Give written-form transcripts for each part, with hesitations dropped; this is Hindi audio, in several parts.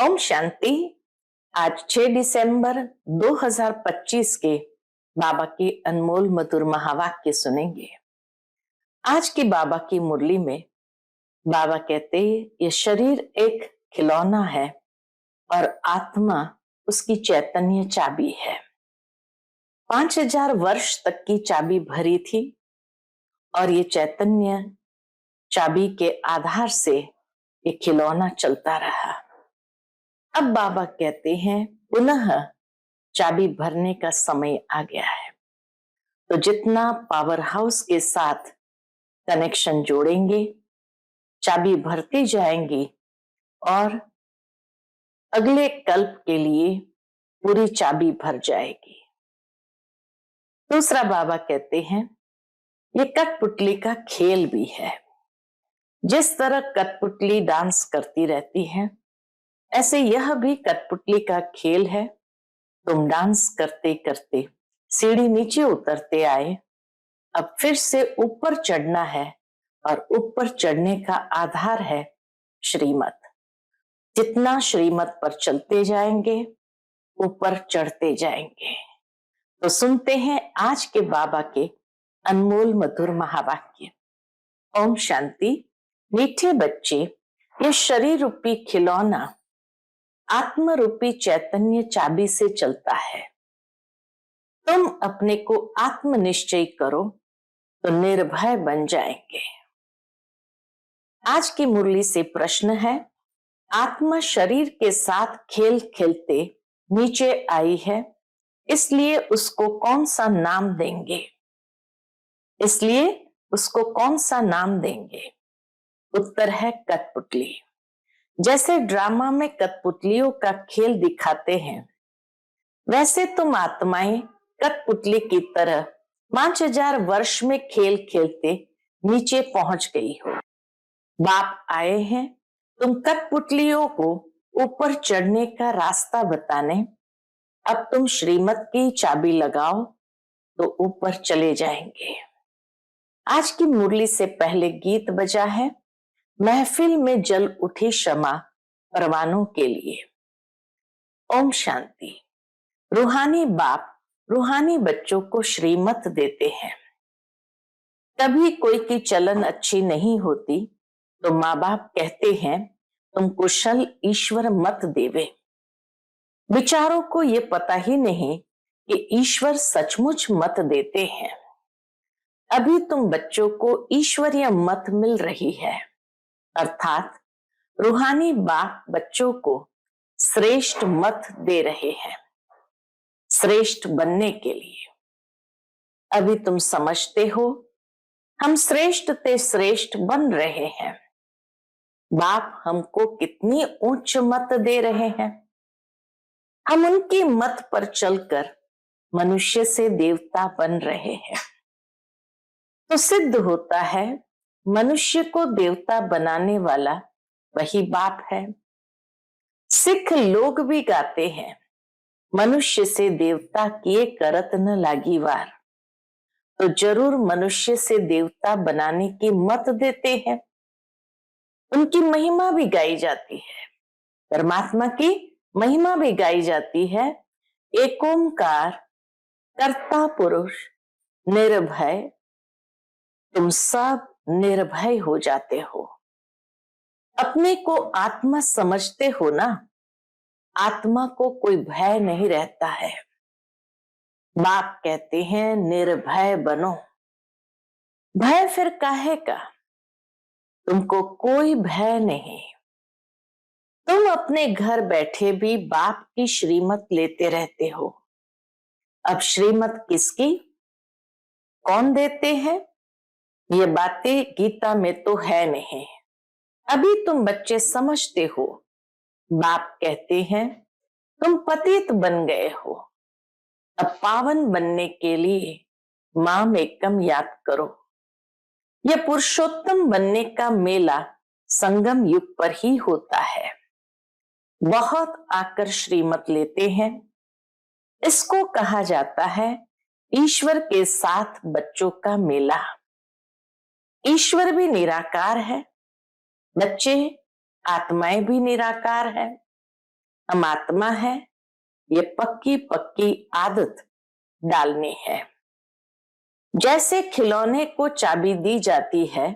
ओम शांति। आज 6 दिसंबर 2025 के बाबा के अनमोल मधुर महावाक्य सुनेंगे। आज की बाबा की मुरली में बाबा कहते ये शरीर एक खिलौना है और आत्मा उसकी चैतन्य चाबी है। 5000 वर्ष तक की चाबी भरी थी और ये चैतन्य चाबी के आधार से ये खिलौना चलता रहा। अब बाबा कहते हैं पुनः चाबी भरने का समय आ गया है। तो जितना पावर हाउस के साथ कनेक्शन जोड़ेंगे, चाबी भरती जाएंगी और अगले कल्प के लिए पूरी चाबी भर जाएगी। दूसरा बाबा कहते हैं ये कठपुतली का खेल भी है। जिस तरह कठपुतली डांस करती रहती है, ऐसे यह भी कठपुतली का खेल है। तुम डांस करते करते सीढ़ी नीचे उतरते आए, अब फिर से ऊपर चढ़ना है और ऊपर चढ़ने का आधार है श्रीमत। जितना श्रीमत पर चलते जाएंगे ऊपर चढ़ते जाएंगे। तो सुनते हैं आज के बाबा के अनमोल मधुर महावाक्य। ओम शांति। मीठे बच्चे, ये शरीर रूपी खिलौना आत्म रूपी चैतन्य चाबी से चलता है। तुम अपने को आत्मनिश्चय करो तो निर्भय बन जाएंगे। आज की मुरली से प्रश्न है, आत्मा शरीर के साथ खेल खेलते नीचे आई है, इसलिए उसको कौन सा नाम देंगे? उत्तर है कठपुतली। जैसे ड्रामा में कठपुतलियों का खेल दिखाते हैं, वैसे तुम आत्माएं कठपुतली की तरह 5000 वर्ष में खेल खेलते नीचे पहुंच गई हो। बाप आए हैं तुम कठपुतलियों को ऊपर चढ़ने का रास्ता बताने। अब तुम श्रीमत की चाबी लगाओ तो ऊपर चले जाएंगे। आज की मुरली से पहले गीत बजा है, महफिल में जल उठी शमा परवानों के लिए। ओम शांति। रूहानी बाप रूहानी बच्चों को श्रीमत देते हैं। कभी कोई की चलन अच्छी नहीं होती तो माँ बाप कहते हैं तुम कुशल ईश्वर मत देवे। विचारों को ये पता ही नहीं कि ईश्वर सचमुच मत देते हैं। अभी तुम बच्चों को ईश्वरीय मत मिल रही है, अर्थात रूहानी बाप बच्चों को श्रेष्ठ मत दे रहे हैं, श्रेष्ठ बनने के लिए। अभी तुम समझते हो हम श्रेष्ठ ते श्रेष्ठ बन रहे हैं। बाप हमको कितनी उच्च मत दे रहे हैं। हम उनकी मत पर चलकर मनुष्य से देवता बन रहे हैं। तो सिद्ध होता है मनुष्य को देवता बनाने वाला वही बाप है। सिख लोग भी गाते हैं, मनुष्य से देवता किए करत न लागी वार। तो जरूर मनुष्य से देवता बनाने की मत देते हैं। उनकी महिमा भी गाई जाती है, परमात्मा की महिमा भी गाई जाती है। एक ओंकार कर्ता पुरुष निर्भय, तुम सब निर्भय हो जाते हो। अपने को आत्मा समझते हो ना, आत्मा को कोई भय नहीं रहता है। बाप कहते हैं निर्भय बनो। भय फिर काहे का? तुमको कोई भय नहीं। तुम अपने घर बैठे भी बाप की श्रीमत लेते रहते हो। अब श्रीमत किसकी, कौन देते हैं, ये बातें गीता में तो है नहीं। अभी तुम बच्चे समझते हो। बाप कहते हैं तुम पतित बन गए हो, अब पावन बनने के लिए माम एकम याद करो। यह पुरुषोत्तम बनने का मेला संगम युग पर ही होता है। बहुत आकर श्रीमत लेते हैं। इसको कहा जाता है ईश्वर के साथ बच्चों का मेला। ईश्वर भी निराकार है, बच्चे आत्माएं भी निराकार है। हम आत्मा है, ये पक्की पक्की आदत डालनी है। जैसे खिलौने को चाबी दी जाती है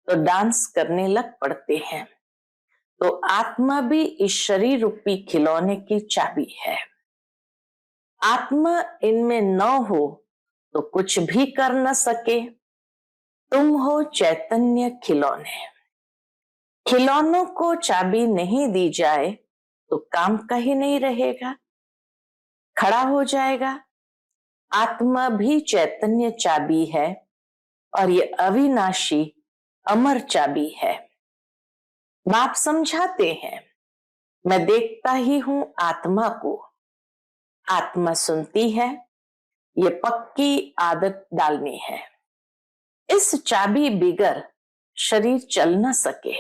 तो डांस करने लग पड़ते हैं, तो आत्मा भी इस शरीर रूपी खिलौने की चाबी है। आत्मा इनमें न हो तो कुछ भी कर न सके। तुम हो चैतन्य खिलौने। खिलौनों को चाबी नहीं दी जाए तो काम का ही नहीं रहेगा, खड़ा हो जाएगा। आत्मा भी चैतन्य चाबी है और ये अविनाशी अमर चाबी है। बाप समझाते हैं, मैं देखता ही हूं आत्मा को। आत्मा सुनती है, ये पक्की आदत डालनी है। इस चाबी बिगर शरीर चल न सके।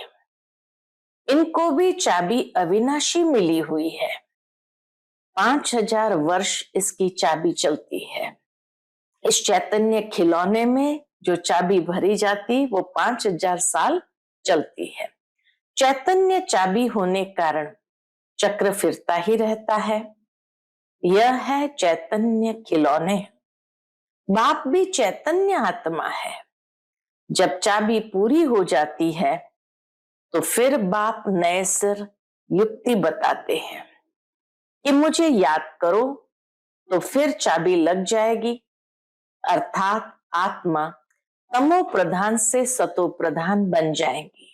इनको भी चाबी अविनाशी मिली हुई है। 5000 वर्ष इसकी चाबी चलती है। इस चैतन्य खिलौने में जो चाबी भरी जाती वो 5000 साल चलती है। चैतन्य चाबी होने कारण चक्र फिरता ही रहता है। यह है चैतन्य खिलौने। बाप भी चैतन्य आत्मा है। जब चाबी पूरी हो जाती है तो फिर बाप नए सिर युक्ति बताते हैं कि मुझे याद करो, तो फिर चाबी लग जाएगी। अर्थात आत्मा तमो प्रधान से सतो प्रधान बन जाएंगी।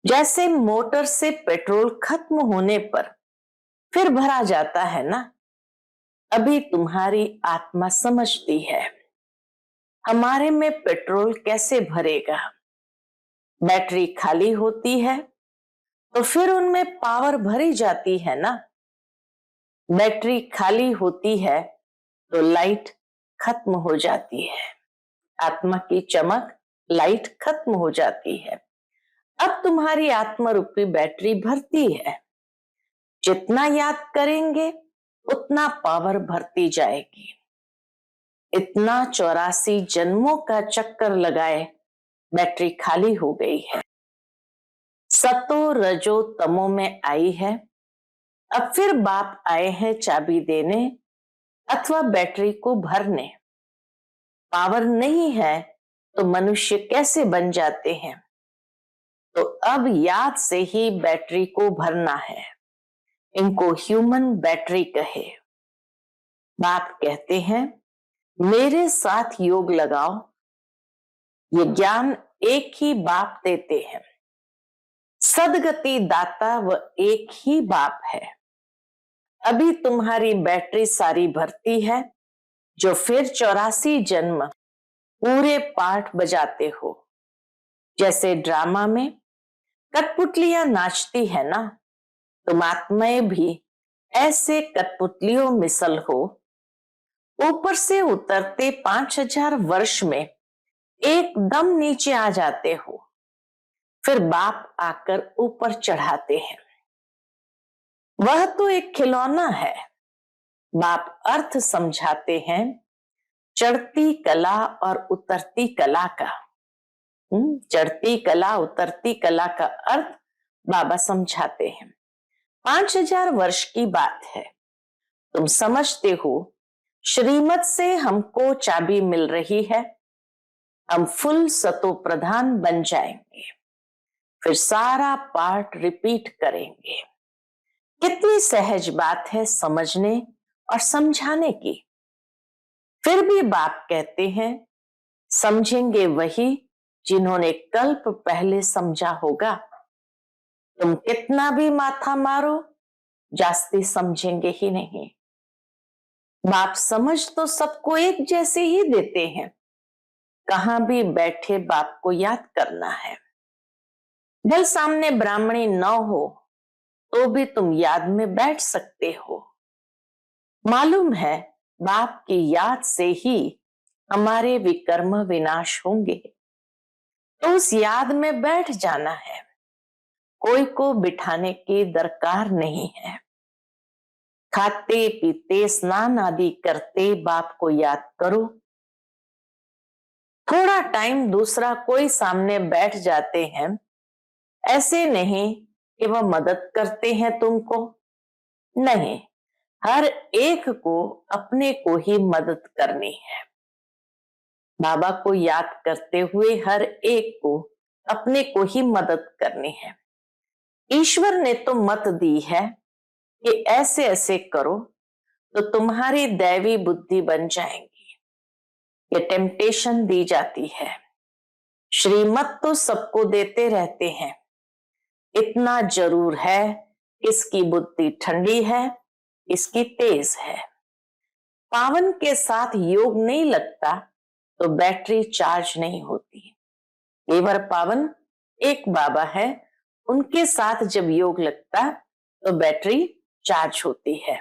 जैसे मोटर से पेट्रोल खत्म होने पर फिर भरा जाता है ना, अभी तुम्हारी आत्मा समझती है हमारे में पेट्रोल कैसे भरेगा। बैटरी खाली होती है तो फिर उनमें पावर भरी जाती है ना। बैटरी खाली होती है तो लाइट खत्म हो जाती है। आत्मा की चमक, लाइट खत्म हो जाती है। अब तुम्हारी आत्मा रूपी बैटरी भरती है। जितना याद करेंगे उतना पावर भरती जाएगी। इतना 84 जन्मों का चक्कर लगाए बैटरी खाली हो गई है। सतो रजो तमो में आई है। अब फिर बाप आए हैं चाबी देने अथवा बैटरी को भरने। पावर नहीं है तो मनुष्य कैसे बन जाते हैं? तो अब याद से ही बैटरी को भरना है। इनको ह्यूमन बैटरी कहे। बाप कहते हैं, मेरे साथ योग लगाओ। ये ज्ञान एक ही बाप देते हैं। सदगति दाता व एक ही बाप है। अभी तुम्हारी बैटरी सारी भरती है, जो फिर 84 जन्म पूरे पाठ बजाते हो। जैसे ड्रामा में कठपुतलियां नाचती है ना, तुम आत्माएं भी ऐसे कठपुतलियों मिसल हो। ऊपर से उतरते 5000 वर्ष में एकदम नीचे आ जाते हो, फिर बाप आकर ऊपर चढ़ाते हैं। वह तो एक खिलौना है। बाप अर्थ समझाते हैं, चढ़ती कला और उतरती कला का। चढ़ती कला उतरती कला का अर्थ बाबा समझाते हैं। 5000 वर्ष की बात है। तुम समझते हो श्रीमत से हमको चाबी मिल रही है, हम फुल सतो प्रधान बन जाएंगे, फिर सारा पाठ रिपीट करेंगे। कितनी सहज बात है समझने और समझाने की। फिर भी बाप कहते हैं, समझेंगे वही जिन्होंने कल्प पहले समझा होगा। तुम कितना भी माथा मारो, जास्ती समझेंगे ही नहीं। बाप समझ तो सबको एक जैसे ही देते हैं। कहां भी बैठे बाप को याद करना है। भल सामने ब्राह्मणी न हो तो भी तुम याद में बैठ सकते हो। मालूम है बाप की याद से ही हमारे विकर्म विनाश होंगे, तो उस याद में बैठ जाना है। कोई को बिठाने की दरकार नहीं है। खाते पीते स्नान आदि करते बाप को याद करो। थोड़ा टाइम दूसरा कोई सामने बैठ जाते हैं, ऐसे नहीं कि वह मदद करते हैं तुमको? नहीं, हर एक को अपने को ही मदद करनी है। बाबा को याद करते हुए हर एक को अपने को ही मदद करनी है। ईश्वर ने तो मत दी है कि ऐसे ऐसे करो तो तुम्हारी दैवी बुद्धि बन जाएंगी। ये टेम्पटेशन दी जाती है। श्रीमत तो सबको देते रहते हैं। इतना जरूर है किसकी बुद्धि ठंडी है, इसकी तेज है। पावन के साथ योग नहीं लगता तो बैटरी चार्ज नहीं होती। केवल पावन एक बाबा है, उनके साथ जब योग लगता तो बैटरी चार्ज होती है।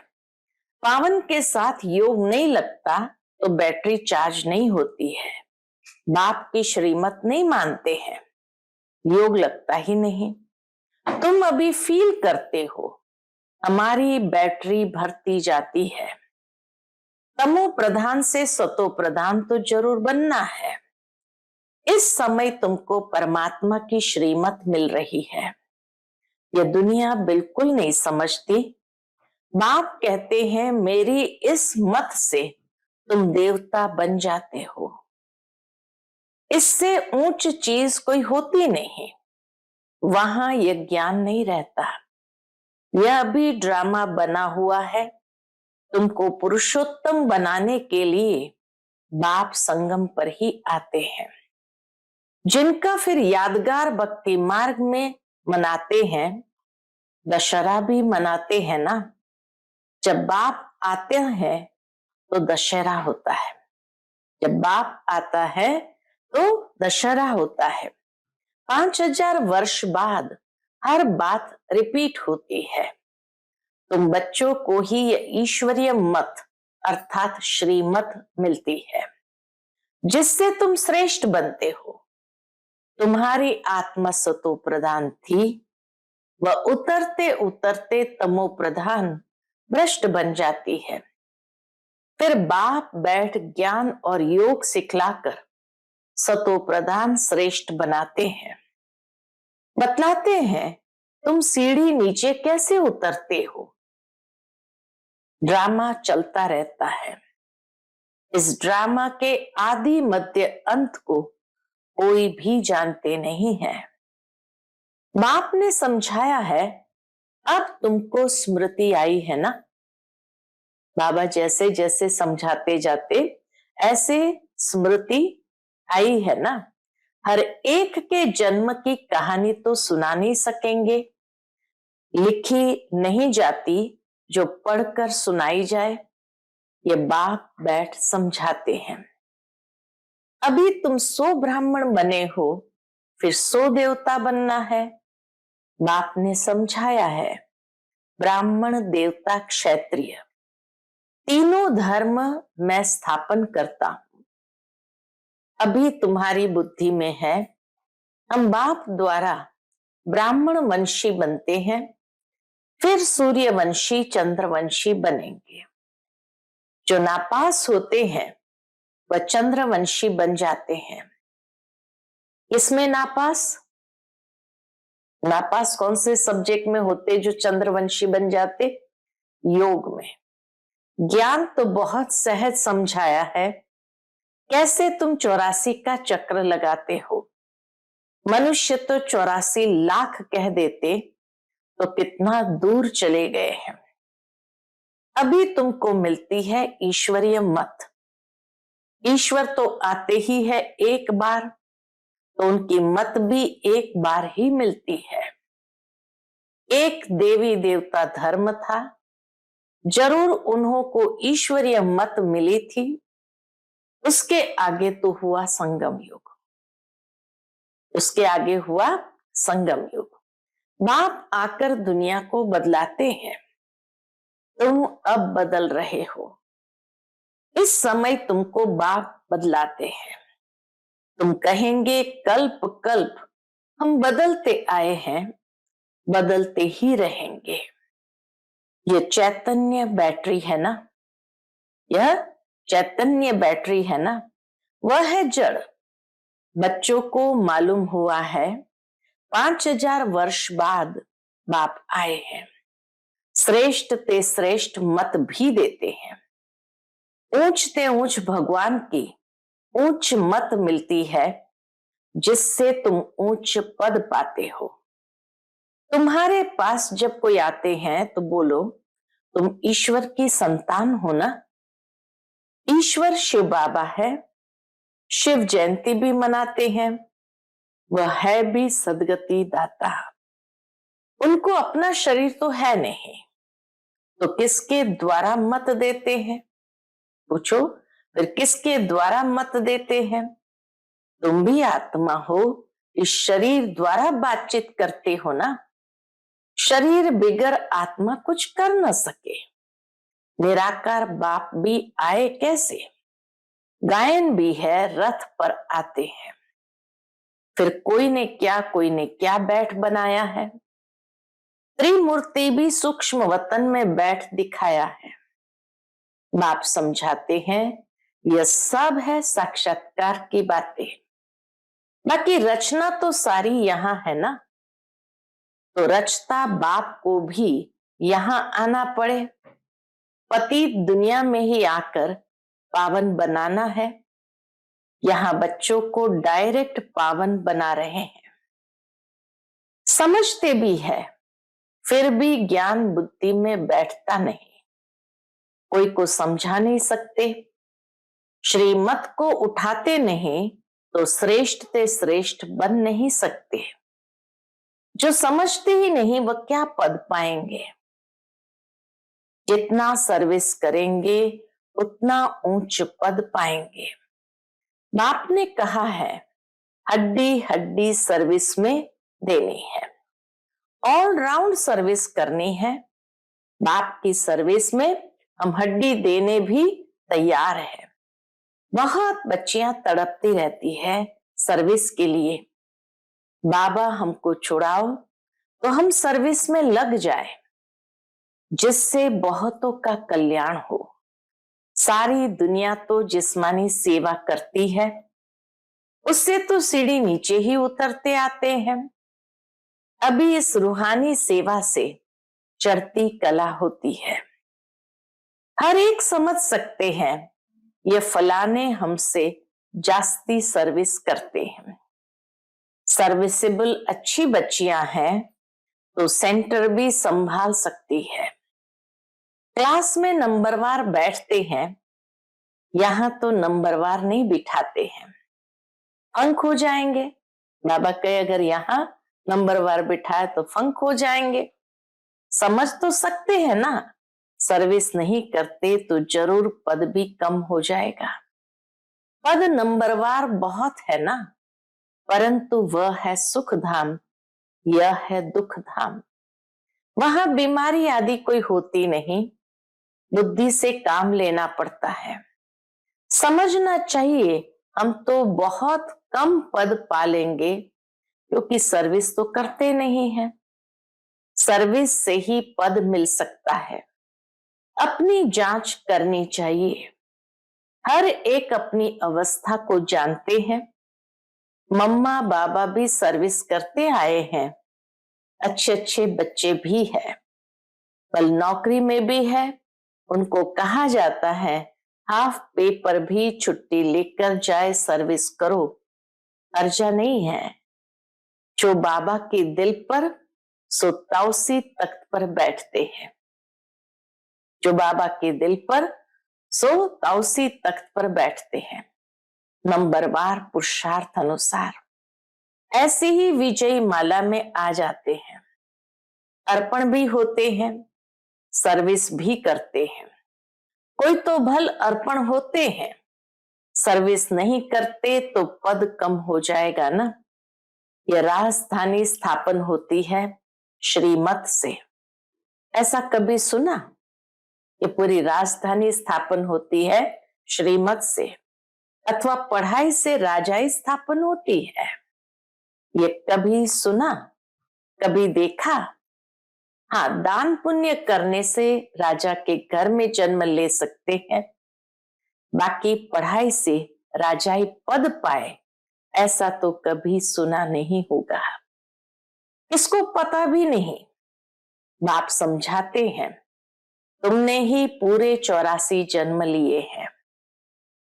पावन के साथ योग नहीं लगता तो बैटरी चार्ज नहीं होती है। बाप की श्रीमत नहीं मानते हैं, योग लगता ही नहीं। तुम अभी फील करते हो हमारी बैटरी भरती जाती है। तमो प्रधान से सतो प्रधान तो जरूर बनना है। इस समय तुमको परमात्मा की श्रीमत मिल रही है। यह दुनिया बिल्कुल नहीं समझती। बाप कहते हैं मेरी इस मत से तुम देवता बन जाते हो। इससे ऊंच चीज कोई होती नहीं। वहां यह ज्ञान नहीं रहता। यह भी ड्रामा बना हुआ है। तुमको पुरुषोत्तम बनाने के लिए बाप संगम पर ही आते हैं। जिनका फिर यादगार भक्ति मार्ग में मनाते हैं, दशहरा भी मनाते हैं ना। जब बाप आते हैं तो दशहरा होता है। जब बाप आता है तो दशहरा होता है। 5000 वर्ष बाद हर बात रिपीट होती है। तुम बच्चों को ही ये ईश्वरीय मत अर्थात श्रीमत मिलती है, जिससे तुम श्रेष्ठ बनते हो। तुम्हारी आत्मा सतो प्रधान थी, वह उतरते उतरते तमो प्रधान भ्रष्ट बन जाती है। फिर बाप बैठ ज्ञान और योग सिखलाकर सतो प्रधान श्रेष्ठ बनाते हैं। बतलाते हैं तुम सीढ़ी नीचे कैसे उतरते हो। ड्रामा चलता रहता है। इस ड्रामा के आदि मध्य अंत को कोई भी जानते नहीं है। बाप ने समझाया है, अब तुमको स्मृति आई है ना। बाबा जैसे जैसे समझाते जाते ऐसे स्मृति आई है ना। हर एक के जन्म की कहानी तो सुना नहीं सकेंगे, लिखी नहीं जाती जो पढ़कर सुनाई जाए। ये बाप बैठ समझाते हैं। अभी तुम 100 ब्राह्मण बने हो, फिर 100 देवता बनना है। बाप ने समझाया है, ब्राह्मण देवता क्षत्रिय तीनों धर्म मैं स्थापन करता हूं। अभी तुम्हारी बुद्धि में है हम बाप द्वारा ब्राह्मण वंशी बनते हैं, फिर सूर्यवंशी चंद्रवंशी बनेंगे। जो नापास होते हैं वह चंद्रवंशी बन जाते हैं। इसमें नापास कौन से सब्जेक्ट में होते जो चंद्रवंशी बन जाते? योग में। ज्ञान तो बहुत सहज समझाया है, कैसे तुम 84 का चक्र लगाते हो। मनुष्य तो 84 लाख कह देते तो कितना दूर चले गए हैं। अभी तुमको मिलती है ईश्वरीय मत। ईश्वर तो आते ही है एक बार, तो उनकी मत भी एक बार ही मिलती है। एक देवी देवता धर्म था, जरूर उन्हों को ईश्वरीय मत मिली थी। उसके आगे तो हुआ संगम युग। उसके आगे हुआ संगम युग। बाप आकर दुनिया को बदलाते हैं। तुम अब बदल रहे हो। इस समय तुमको बाप बदलाते हैं। तुम कहेंगे कल्प कल्प हम बदलते आए हैं, बदलते ही रहेंगे। ये चैतन्य बैटरी है ना, यह चैतन्य बैटरी है ना, वह है जड़। बच्चों को मालूम हुआ है 5000 वर्ष बाद बाप आए हैं। श्रेष्ठ ते श्रेष्ठ मत भी देते हैं। ऊंच ते ऊंच भगवान की ऊंच मत मिलती है, जिससे तुम ऊंच पद पाते हो। तुम्हारे पास जब कोई आते हैं तो बोलो, तुम ईश्वर की संतान हो ना। ईश्वर शिव बाबा है, शिव जयंती भी मनाते हैं, वह है भी सदगति दाता। उनको अपना शरीर तो है नहीं, तो किसके द्वारा मत देते हैं? पूछो, फिर किसके द्वारा मत देते हैं? तुम भी आत्मा हो, इस शरीर द्वारा बातचीत करते हो ना। शरीर बिगर आत्मा कुछ कर न सके। निराकार बाप भी आए कैसे? गायन भी है, रथ पर आते हैं। फिर कोई ने क्या बैठ बनाया है। त्रिमूर्ति भी सूक्ष्म वतन में बैठ दिखाया है। बाप समझाते हैं, यह सब है साक्षात्कार की बातें। बाकी रचना तो सारी यहां है ना। तो रचता बाप को भी यहां आना पड़े। पति दुनिया में ही आकर पावन बनाना है। यहां बच्चों को डायरेक्ट पावन बना रहे हैं। समझते भी है, फिर भी ज्ञान बुद्धि में बैठता नहीं। कोई को समझा नहीं सकते, श्रीमत को उठाते नहीं, तो श्रेष्ठ ते श्रेष्ठ बन नहीं सकते। जो समझते ही नहीं वह क्या पद पाएंगे। जितना सर्विस करेंगे उतना ऊंच पद पाएंगे। बाप ने कहा है, हड्डी हड्डी सर्विस में देनी है, ऑल राउंड सर्विस करनी है। बाप की सर्विस में हम हड्डी देने भी तैयार है। बहुत बच्चियां तड़पती रहती है सर्विस के लिए, बाबा हमको छुड़ाओ तो हम सर्विस में लग जाए, जिससे बहुतों का कल्याण हो। सारी दुनिया तो जिस्मानी सेवा करती है, उससे तो सीढ़ी नीचे ही उतरते आते हैं। अभी इस रूहानी सेवा से चढ़ती कला होती है। हर एक समझ सकते हैं, ये फलाने हमसे जास्ती सर्विस करते हैं। सर्विसेबल अच्छी बच्चियां हैं तो सेंटर भी संभाल सकती है। क्लास में नंबरवार बैठते हैं, यहां तो नंबरवार नहीं बिठाते हैं, फंक हो जाएंगे। बाबा कहे अगर यहाँ नंबरवार बिठाए तो फंक हो जाएंगे। समझ तो सकते हैं ना, सर्विस नहीं करते तो जरूर पद भी कम हो जाएगा। पद नंबरवार बहुत है ना, परंतु वह है सुख धाम, यह है दुख धाम। वहां बीमारी आदि कोई होती नहीं, बुद्धि से काम लेना पड़ता है। समझना चाहिए, हम तो बहुत कम पद पा लेंगे, क्योंकि सर्विस तो करते नहीं है। सर्विस से ही पद मिल सकता है। अपनी जांच करनी चाहिए। हर एक अपनी अवस्था को जानते हैं। मम्मा बाबा भी सर्विस करते आए हैं, अच्छे अच्छे बच्चे भी है, कल नौकरी में भी है। उनको कहा जाता है हाफ पे पर भी छुट्टी लेकर जाए, सर्विस करो, अर्जा नहीं है। जो बाबा के दिल पर सो ताउसी तख्त पर बैठते हैं। जो बाबा के दिल पर सो ताउसी तख्त पर बैठते हैं, नंबरवार पुरुषार्थ अनुसार। ऐसे ही विजयी माला में आ जाते हैं, अर्पण भी होते हैं, सर्विस भी करते हैं। कोई तो भल अर्पण होते हैं, सर्विस नहीं करते तो पद कम हो जाएगा ना। यह राजधानी स्थापन होती है श्रीमत से। ऐसा कभी सुना? ये पूरी राजधानी स्थापन होती है श्रीमत से, अथवा पढ़ाई से राजाई स्थापन होती है। ये कभी सुना, कभी देखा? हाँ, दान पुण्य करने से राजा के घर में जन्म ले सकते हैं, बाकी पढ़ाई से राजाई पद पाए ऐसा तो कभी सुना नहीं होगा। इसको पता भी नहीं बाप समझाते हैं, तुमने ही पूरे 84 जन्म लिए हैं,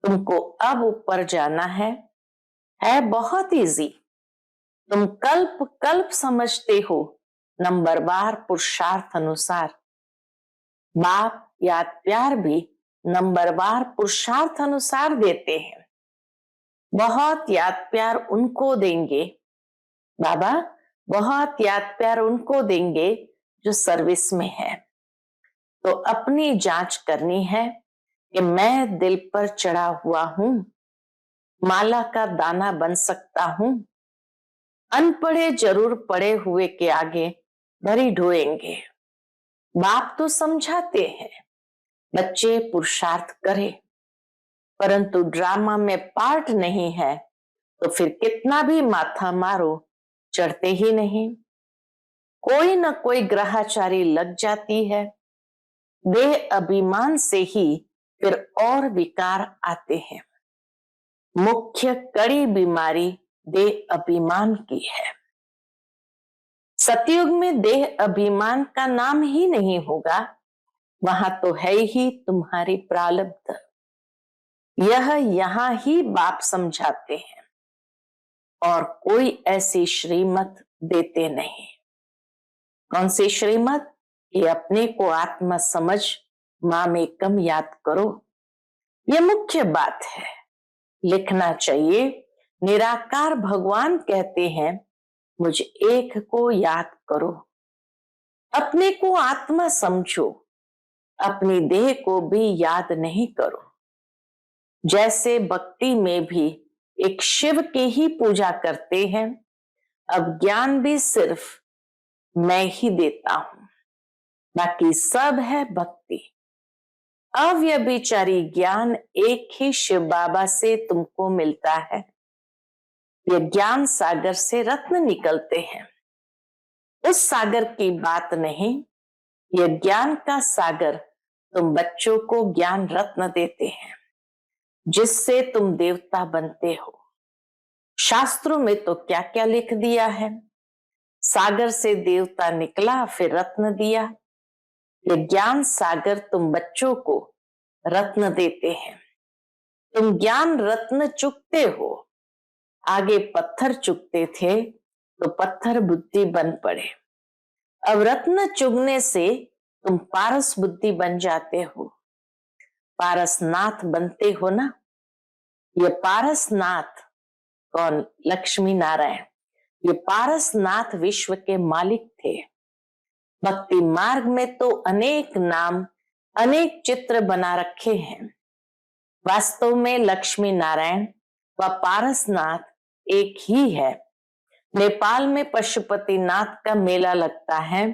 तुमको अब ऊपर जाना है बहुत इजी। तुम कल्प कल्प समझते हो, नंबरवार पुरुषार्थ अनुसार। बाप याद प्यार भी नंबरवार पुरुषार्थ अनुसार देते हैं। बहुत याद प्यार उनको देंगे बाबा, बहुत याद प्यार उनको देंगे जो सर्विस में है। तो अपनी जांच करनी है कि मैं दिल पर चढ़ा हुआ हूं, माला का दाना बन सकता हूं। अनपढ़े जरूर पड़े हुए के आगे भरी ढोएंगे। बाप तो समझाते हैं बच्चे पुरुषार्थ करें, परंतु ड्रामा में पार्ट नहीं है तो फिर कितना भी माथा मारो चढ़ते ही नहीं। कोई न कोई ग्रहाचारी लग जाती है। देह अभिमान से ही फिर और विकार आते हैं। मुख्य कड़ी बीमारी देह अभिमान की है। सतयुग में देह अभिमान का नाम ही नहीं होगा, वहां तो है ही तुम्हारी प्रारब्ध। यह यहां ही बाप समझाते हैं और कोई ऐसी श्रीमत देते नहीं। कौन सी श्रीमत? कि अपने को आत्मा समझ माम एकम याद करो। यह मुख्य बात है, लिखना चाहिए। निराकार भगवान कहते हैं मुझ एक को याद करो। अपने को आत्मा समझो, अपनी देह को भी याद नहीं करो। जैसे भक्ति में भी एक शिव की ही पूजा करते हैं, अब ज्ञान भी सिर्फ मैं ही देता हूं, बाकी सब है भक्ति। अव्यभिचारी ज्ञान एक ही शिव बाबा से तुमको मिलता है। यह ज्ञान सागर से रत्न निकलते हैं, उस सागर की बात नहीं। यह ज्ञान का सागर तुम बच्चों को ज्ञान रत्न देते हैं, जिससे तुम देवता बनते हो। शास्त्रों में तो क्या क्या लिख दिया है। सागर से देवता निकला, फिर रत्न दिया। ये ज्ञान सागर तुम बच्चों को रत्न देते हैं। तुम ज्ञान रत्न चुकते हो। आगे पत्थर चुकते थे तो पत्थर बुद्धि बन पड़े। अब रत्न चुगने से तुम पारस बुद्धि बन जाते हो, पारसनाथ बनते हो ना। ये पारसनाथ कौन? लक्ष्मी नारायण। ये पारसनाथ विश्व के मालिक थे। भक्ति मार्ग में तो अनेक नाम, अनेक चित्र बना रखे हैं। वास्तव में लक्ष्मी नारायण व पारसनाथ एक ही है। नेपाल में पशुपतिनाथ का मेला लगता है,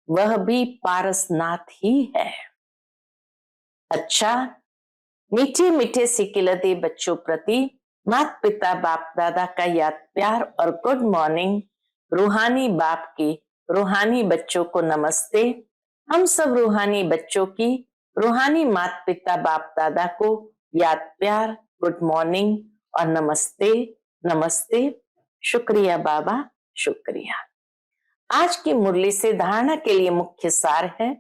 वह भी पारसनाथ ही है। अच्छा, मीठे मीठे सिकिलते बच्चों प्रति माता पिता बाप दादा का याद प्यार और गुड मॉर्निंग। रूहानी बाप की रूहानी बच्चों को नमस्ते। हम सब रूहानी बच्चों की रूहानी माता पिता बाप दादा को याद प्यार, गुड मॉर्निंग और नमस्ते नमस्ते। शुक्रिया बाबा, शुक्रिया। आज की मुरली से धारणा के लिए मुख्य सार है।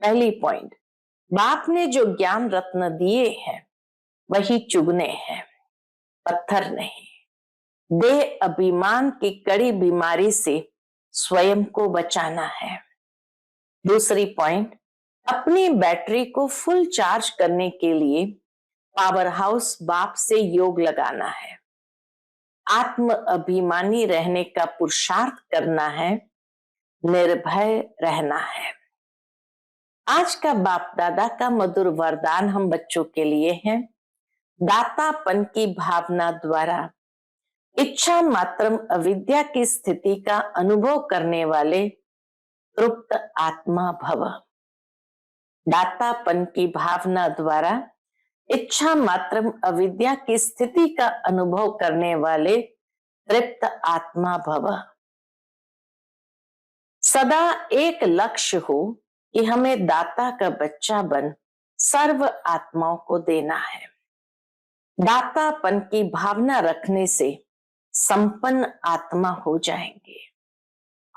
पहली पॉइंट, बाप ने जो ज्ञान रत्न दिए हैं वही चुगने हैं, पत्थर नहीं। देह अभिमान की कड़ी बीमारी से स्वयं को बचाना है। दूसरी पॉइंट, अपनी बैटरी को फुल चार्ज करने के लिए पावर हाउस बाप से योग लगाना है। आत्म अभिमानी रहने का पुरुषार्थ करना है, निर्भय रहना है। आज का बाप दादा का मधुर वरदान हम बच्चों के लिए है। दातापन की भावना द्वारा इच्छा मात्रम अविद्या की स्थिति का अनुभव करने वाले तृप्त आत्मा भव। दातापन की भावना द्वारा इच्छा मात्रम अविद्या की स्थिति का अनुभव करने वाले तृप्त आत्मा भव। सदा एक लक्ष्य हो कि हमें दाता का बच्चा बन सर्व आत्माओं को देना है। दातापन की भावना रखने से संपन्न आत्मा हो जाएंगे,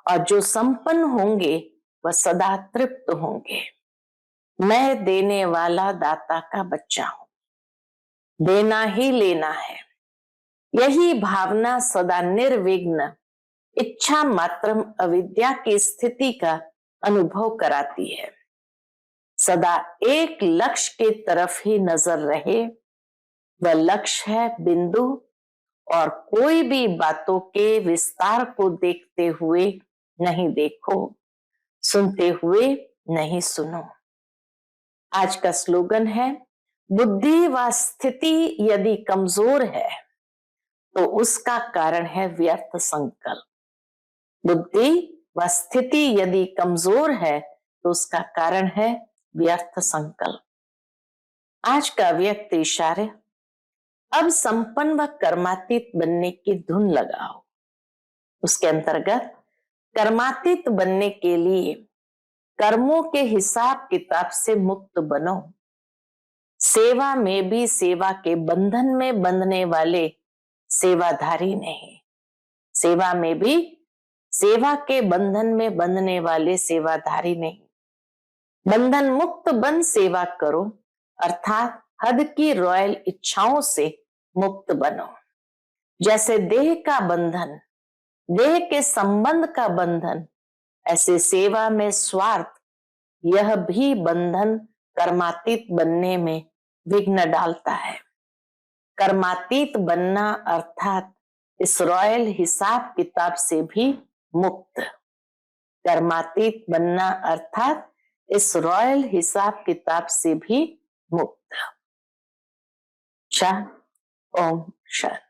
और जो संपन्न होंगे वह सदा तृप्त होंगे। मैं देने वाला दाता का बच्चा हूं, देना ही लेना है। यही भावना सदा निर्विघ्न इच्छा मात्रम अविद्या की स्थिति का अनुभव कराती है। सदा एक लक्ष्य की तरफ ही नजर रहे, वह लक्ष्य है बिंदु, और कोई भी बातों के विस्तार को देखते हुए नहीं देखो, सुनते हुए नहीं सुनो। आज का स्लोगन है, बुद्धि व स्थिति यदि कमजोर है तो उसका कारण है व्यर्थ संकल्प। बुद्धि व स्थिति यदि कमजोर है तो उसका कारण है व्यर्थ संकल्प। आज का व्यक्त इशारे, अब संपन्न व कर्मातीत बनने की धुन लगाओ। उसके अंतर्गत कर्मातीत बनने के लिए कर्मों के हिसाब किताब से मुक्त बनो। सेवा में भी सेवा के बंधन में बंधने वाले सेवाधारी नहीं, सेवा में भी सेवा के बंधन में बंधने वाले सेवाधारी नहीं। बंधन मुक्त बन सेवा करो, अर्थात हद की रॉयल इच्छाओं से मुक्त बनो। जैसे देह का बंधन, देह के संबंध का बंधन, ऐसे सेवा में स्वार्थ, यह भी बंधन कर्मातीत बनने में विघ्न डालता है। कर्मातीत बनना अर्थात इस रॉयल हिसाब किताब से भी मुक्त। कर्मातीत बनना अर्थात इस रॉयल हिसाब किताब से भी मुक्त। ओम शांति।